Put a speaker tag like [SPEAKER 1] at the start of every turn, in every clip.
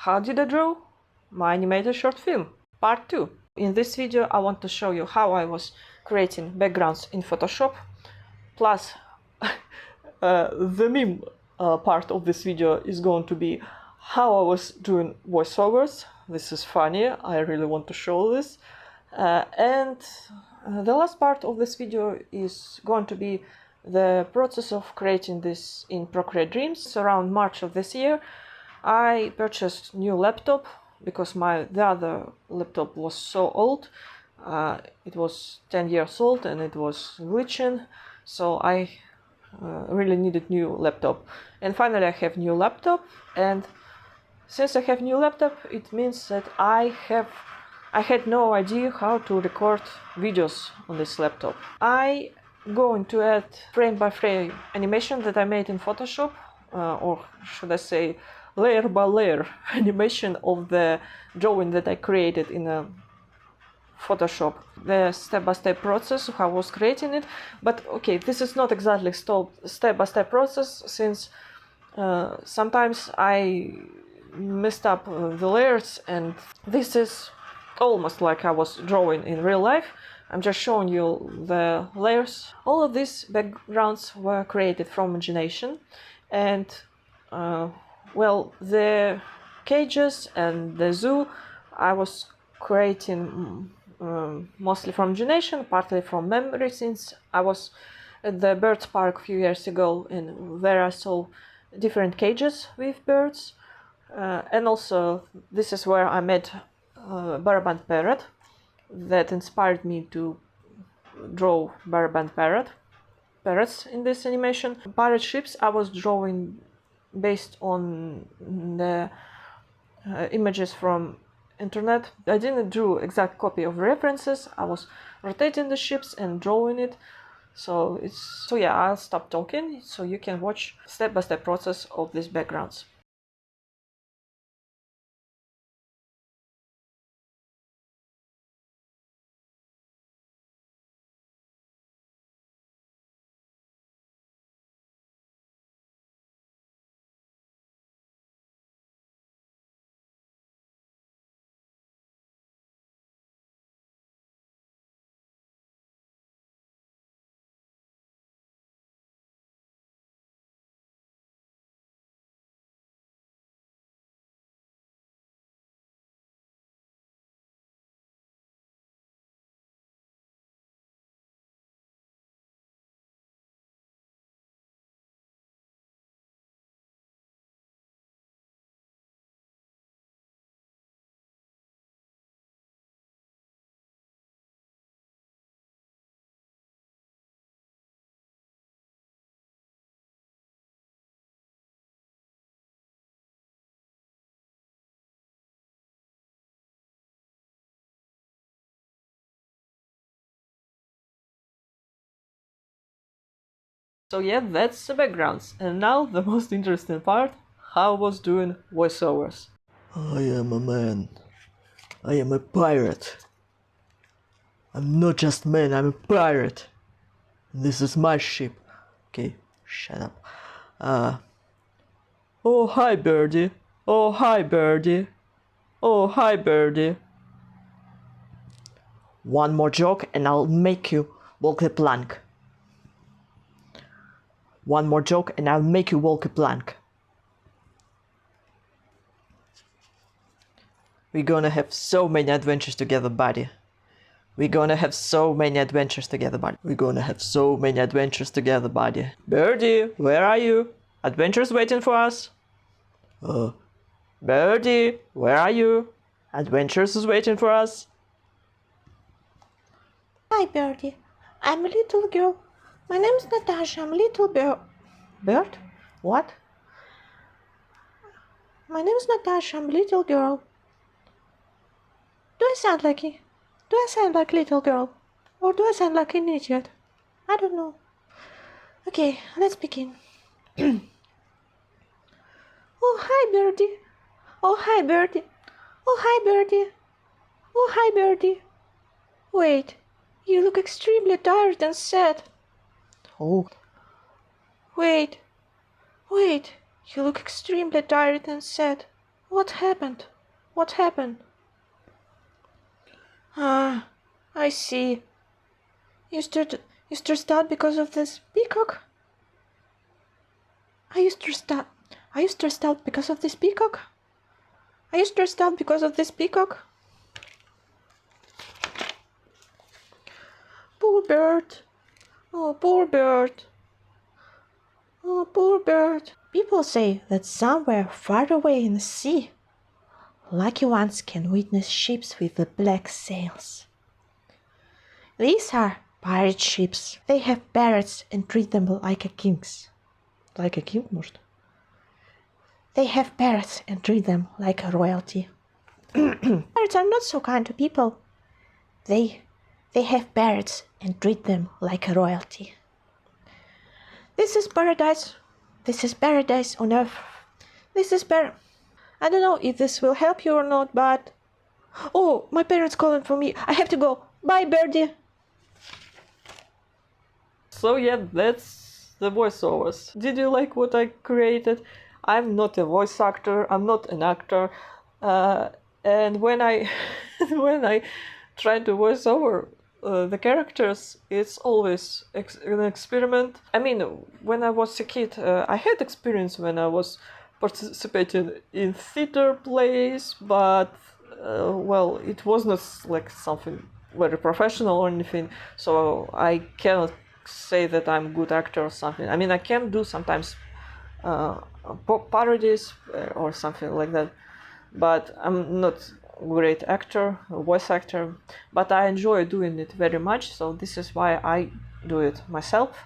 [SPEAKER 1] How did I draw my animated short film? Part 2. In this video I want to show you how I was creating backgrounds in Photoshop, plus the meme part of this video is going to be how I was doing voiceovers. This is funny, I really want to show this. And the last part of this video is going to be the process of creating this in Procreate Dreams. Around March of this year I purchased new laptop because the other laptop was so old. It was 10 years old and it was glitching, so I really needed new laptop. And finally I have new laptop, and since I have new laptop, it means that I had no idea how to record videos on this laptop. I going to add frame by frame animation that I made in Photoshop, or should I say layer by layer animation of the drawing that I created in Photoshop. The step-by-step process of how I was creating it. But okay, this is not exactly step-by-step process, since sometimes I messed up the layers, and this is almost like I was drawing in real life. I'm just showing you the layers. All of these backgrounds were created from imagination, and well, the cages and the zoo I was creating mostly from imagination, partly from memory, since I was at the birds park a few years ago and there I saw different cages with birds. And also this is where I met Baraband Parrot that inspired me to draw Baraband parrots in this animation. Pirate ships I was drawing based on the images from internet. I didn't do exact copy of references. I was rotating the ships and drawing it. So yeah, I'll stop talking so you can watch step-by-step process of these backgrounds. So yeah, that's the backgrounds. And now the most interesting part, how I was doing voiceovers.
[SPEAKER 2] I am a man. I am a pirate. I'm not just man, I'm a pirate. This is my ship. Okay, shut up. Oh hi birdie. Oh hi birdie. Oh hi birdie. One more joke and I'll make you walk the plank. One more joke and I'll make you walk a plank. We're gonna have so many adventures together, buddy. We're gonna have so many adventures together, buddy. We're gonna have so many adventures together, buddy. Birdie, where are you? Adventures waiting for us. Birdie, where are you? Adventures is waiting for us.
[SPEAKER 3] Hi, Birdie. I'm a little girl. My name's Natasha. I'm a little bird?
[SPEAKER 1] What?
[SPEAKER 3] My name's Natasha. I'm a little girl. Do I sound like a little girl? Or do I sound like an idiot? I don't know. Okay, let's begin. Oh, hi, Birdie. Oh, hi, Birdie. Oh, hi, Birdie. Oh, hi, Birdie. Wait, you look extremely tired and sad.
[SPEAKER 1] Oh.
[SPEAKER 3] Wait, you look extremely tired and sad. What happened? What happened? Ah, I see. You stressed out because of this peacock? Are you stressed out? Are you stressed out because of this peacock? Are you stressed out because of this peacock? Poor bird. Oh, poor bird. Oh, poor bird. People say that somewhere far away in the sea, lucky ones can witness ships with the black sails. These are pirate ships. They have parrots and treat them like a kings. Like a king, может? They have parrots and treat them like a royalty. Parrots are not so kind to people. They have parrots and treat them like a royalty. This is paradise. This is paradise on earth. This is I don't know if this will help you or not, but... Oh, my parents calling for me. I have to go. Bye, birdie.
[SPEAKER 1] So yeah, that's the voiceovers. Did you like what I created? I'm not a voice actor, I'm not an actor, and when I when I try to voice over the characters, it's always an experiment. I mean, when I was a kid, I had experience when I was participating in theater plays, but well, it was not like something very professional or anything, so I cannot say that I'm a good actor or something. I mean, I can do sometimes parodies or something like that, but I'm not a great actor, a voice actor, but I enjoy doing it very much, so this is why I do it myself,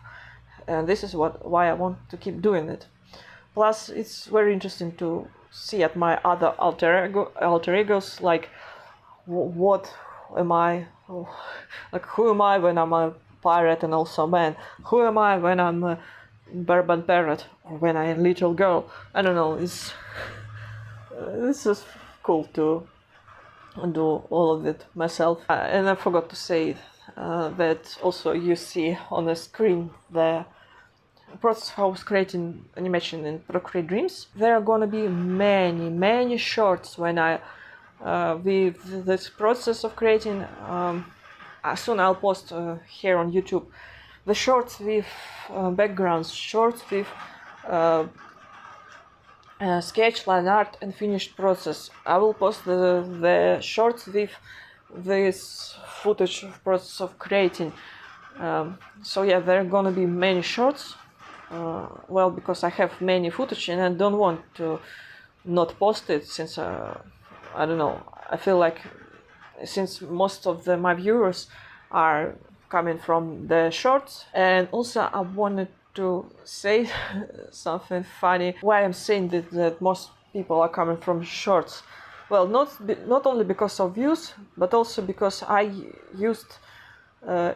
[SPEAKER 1] and this is why I want to keep doing it. Plus, it's very interesting to see at my other alter egos, like what am I, like who am I when I'm a pirate and also man? Who am I when I'm a bourbon parrot or when I'm a little girl? I don't know. It's just cool to do all of it myself. And I forgot to say that also you see on the screen the process how I was creating animation in Procreate Dreams. There are gonna be many shorts when I with this process of creating. Soon I'll post here on YouTube the shorts with backgrounds, shorts with sketch, line art, and finished process. I will post the shorts with this footage of process of creating. So yeah, there are gonna be many shorts. Well, because I have many footage and I don't want to not post it, since I don't know. I feel like since most of my viewers are coming from the shorts, and also I wanted to say something funny. Why I'm saying that most people are coming from shorts? Well, not only because of views, but also because I used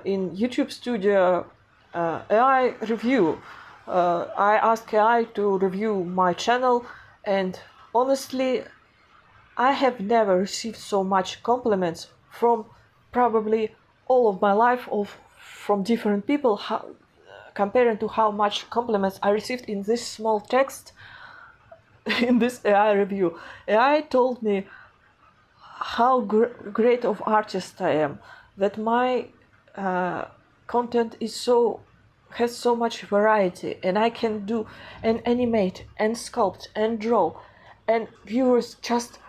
[SPEAKER 1] in YouTube Studio AI review. I asked AI to review my channel, and honestly, I have never received so much compliments from probably all of my life from different people, comparing to how much compliments I received in this small text in this AI review. AI told me how great of artist I am, that my content has so much variety, and I can do and animate and sculpt and draw, and viewers just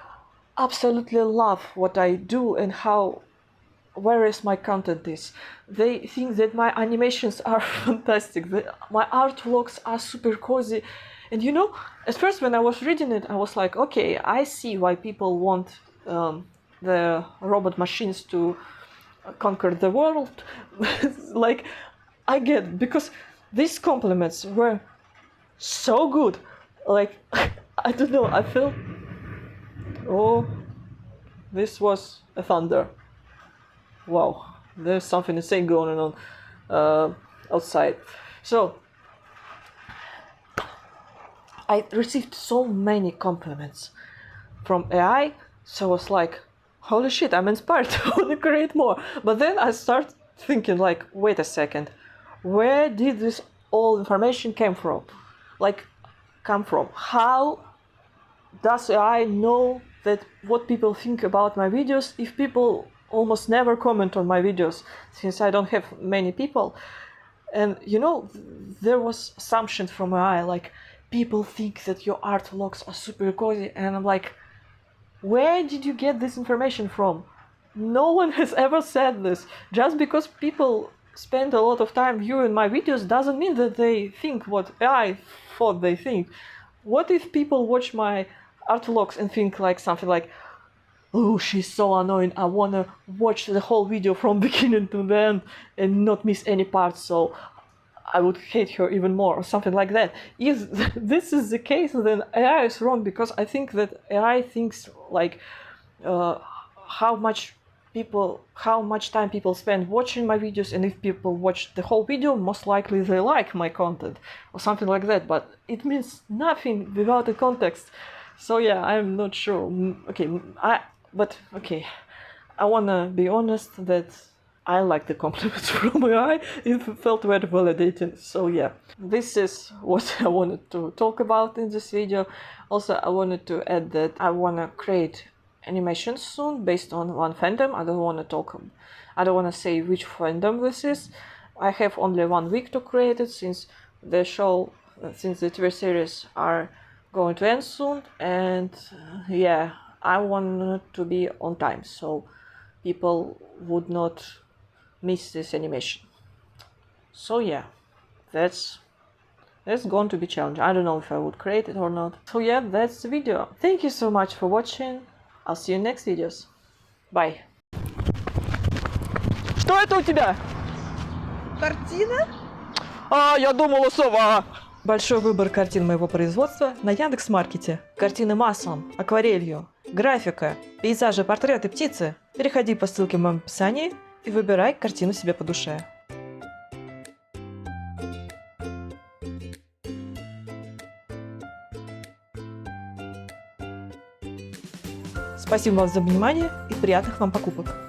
[SPEAKER 1] absolutely love what I do and how various my content is. They think that my animations are fantastic, my art vlogs are super cozy, and you know, at first when I was reading it, I was like, okay, I see why people want the robot machines to conquer the world. Like, I get it, because these compliments were so good. Like, I don't know, I felt, oh, this was a thunder. Wow, there's something insane going on outside. So, I received so many compliments from AI, so I was like, holy shit, I'm inspired to want to create more. But then I started thinking, like, wait a second, where did this all information come from? How does AI know that what people think about my videos if people almost never comment on my videos, since I don't have many people? And you know, there was assumption from AI, like, people think that your art vlogs are super cozy, and I'm like, where did you get this information from? No one has ever said this. Just because people spend a lot of time viewing my videos doesn't mean that they think what I thought they think. What if people watch my art vlogs and think like something like, oh, she's so annoying, I wanna watch the whole video from beginning to the end and not miss any part, so I would hate her even more, or something like that. If this is the case, then AI is wrong, because I think that AI thinks like how much time people spend watching my videos, and if people watch the whole video, most likely they like my content, or something like that, but it means nothing without the context. So yeah, I'm not sure. I wanna be honest that I like the compliments from AI. It felt very validating. So yeah, this is what I wanted to talk about in this video. Also, I wanted to add that I wanna create animations soon based on one fandom. I don't wanna say which fandom this is. I have only 1 week to create it, since the TV series are going to end soon, and yeah, I want it to be on time so people would not miss this animation. So yeah, that's going to be challenging. I don't know if I would create it or not. So yeah, that's the video. Thank you so much for watching. I'll see you in next videos. Bye. Что это у тебя?
[SPEAKER 3] Картина?
[SPEAKER 1] Я думала, сова. Большой выбор картин моего производства на Яндекс Маркете. Картины маслом, акварелью, графика, пейзажи, портреты, птицы. Переходи по ссылке в моем описании и выбирай картину себе по душе. Спасибо вам за внимание и приятных вам покупок!